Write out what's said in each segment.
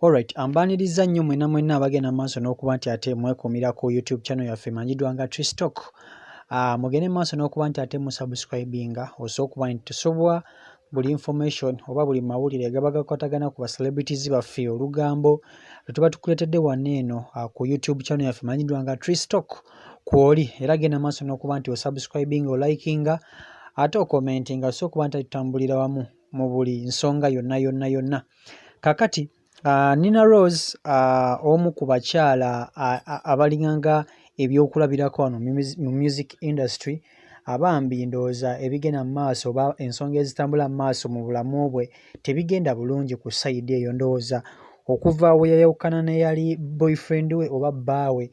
Alright, ambaniriza nnyo mwenna abagenda maaso n'okuba nti ate mwekumira ku YouTube channel yaffe emanyiddwa nga Tristalk. Mugende maaso n'okuba nti ate musubscribinga osobola okuba nti tusobola buli information oba buli mawulire gaba gakwatagana ku ba celebrities baffe olugambo lwe tuba tukuleetedde wano eno ku YouTube channel yaffe emanyiddwa nga Tristalk kw'oli, era genda maaso n'okuba nti osubscribinga olikinga ate okomentinga so okuba nti tutambulira wamu mu buli nsonga yonna. Kakati Nina Rose omu ku bakyala abalinganga ebyokulabirako wano mu music industry abambi ndowooza ebigenda mu maaso oba ensonga ezitambula mu maaso mu bulamu bwe tebigenda bulungi ku sayidi eyo. Ndowooza okuva we yayawukana ne yali boyfriend we oba bbaawe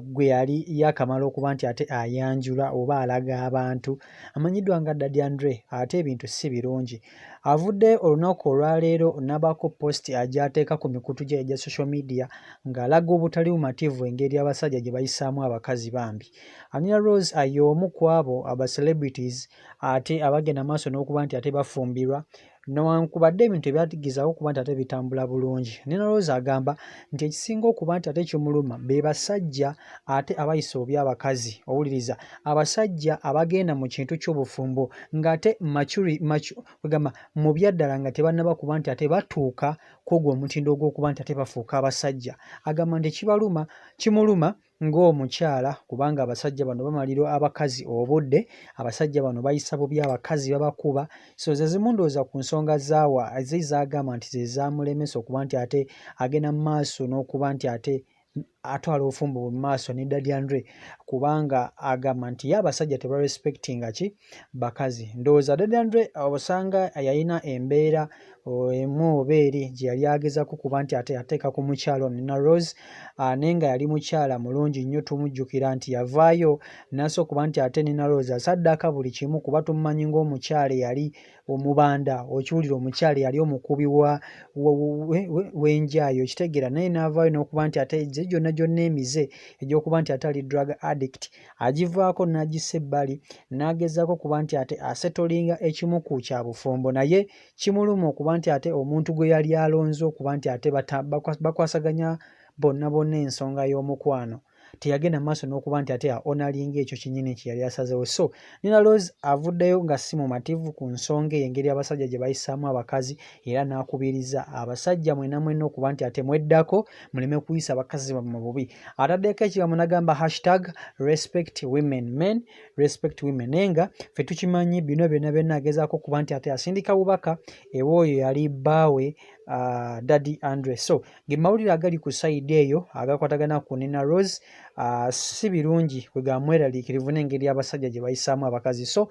gwe yali yakamala okuba nti ate ayanjula oba alaga abantu amanyiddwa nga Daddy Andre, ate ebintu si birungi. Avudde olunaku olwaleero n'abaako post agy'ateeka ku mikutu gye egya social media ng'alaga obutali bumativu engeri abasajja gye bayisaamu abakazi bambi. Nina Rose y'omu ku abo aba celebrities ate abagenda maaso n'okuba nti ate bafumbirwa newankubadde ebintu ebyatigizaako okuba nti ate bitambula bulungi. Nina Rose agamba nti ekisinga okuba nti ate kimuluma be basajja ate abayisa obi abakazi. Owuliriza, abasajja abagenda mu kintu ky'obufumbo ng'ate mu byaddala nga tebannaba kuba nti ate batuuka kwogwo omutindo ogw'okuba nti ate bafuuka abasajja. Agamba nti kimuluma ng'omukyala kubanga abasajja bano bamalira abakazi obudde, abasajja bano bayisa bubi abakazi babakuba. So ze zimu ndowooza ku nsonga zaawa zagamba nti ze zaamulemesa okuba nti ate agenda mu maaso n'okuba nti ate atwala obufumbo mu maaso ne Daddy Andre kubanga agamba nti ye abasajja tebarespectinga bakazi. Ndowooza Daddy Andre osanga yalina embeera emu oba eri gye yali agezaako kuba nti ate ateeka ku mukyala Nina Rose naye nga yali mukyala mulungi nnyo. Tumujjukira nti yavaayo n'asooka okuba nti ate Nina Rose asaddaaka buli kimu kuba tumumanyi ng'omukyala eyali omubanda, okiwulira omukyala eyali omukubi w'enjaayo okitegeera, naye n'avaayo n'okuba nti ate gyonna emize egy'okuba nti ate ali drug addict agivaako n'agissa ebbali n'agezaako okuba nti ate asetolinga ekimu ku kyabufumbo. Naye kimuluma okuba nti ate omuntu gwe yali alonze okuba nti ate bakwasaganya bonna ensonga y'omukwano teyagenda maaso n'okuba nti ate aonalinga ekyo kinnyini kye yali asazeewo. So Nina Rose avuddeyo nga si mumativu ku nsonga eyo engeri abasajja gye bayisaamu abakazi, era n'akubiriza abasajja mwenna okuba nti ate mweddako muleme kuyisa abakazi bammwe bubi. Ataddeko ekigambo n'agamba #respect women, men respect women. Naye nga ffe tukimanyi bino byonna agezaako okuba nti ate asindika bubaka ew'oyo yali bbaawe Daddy Andre. So gemawulire agali ku sayidi eyo agakwatagana ku Nina Rose si birungi bwe gamweraliikirivu n'engeri abasajja gye bayisaamu abakazi. So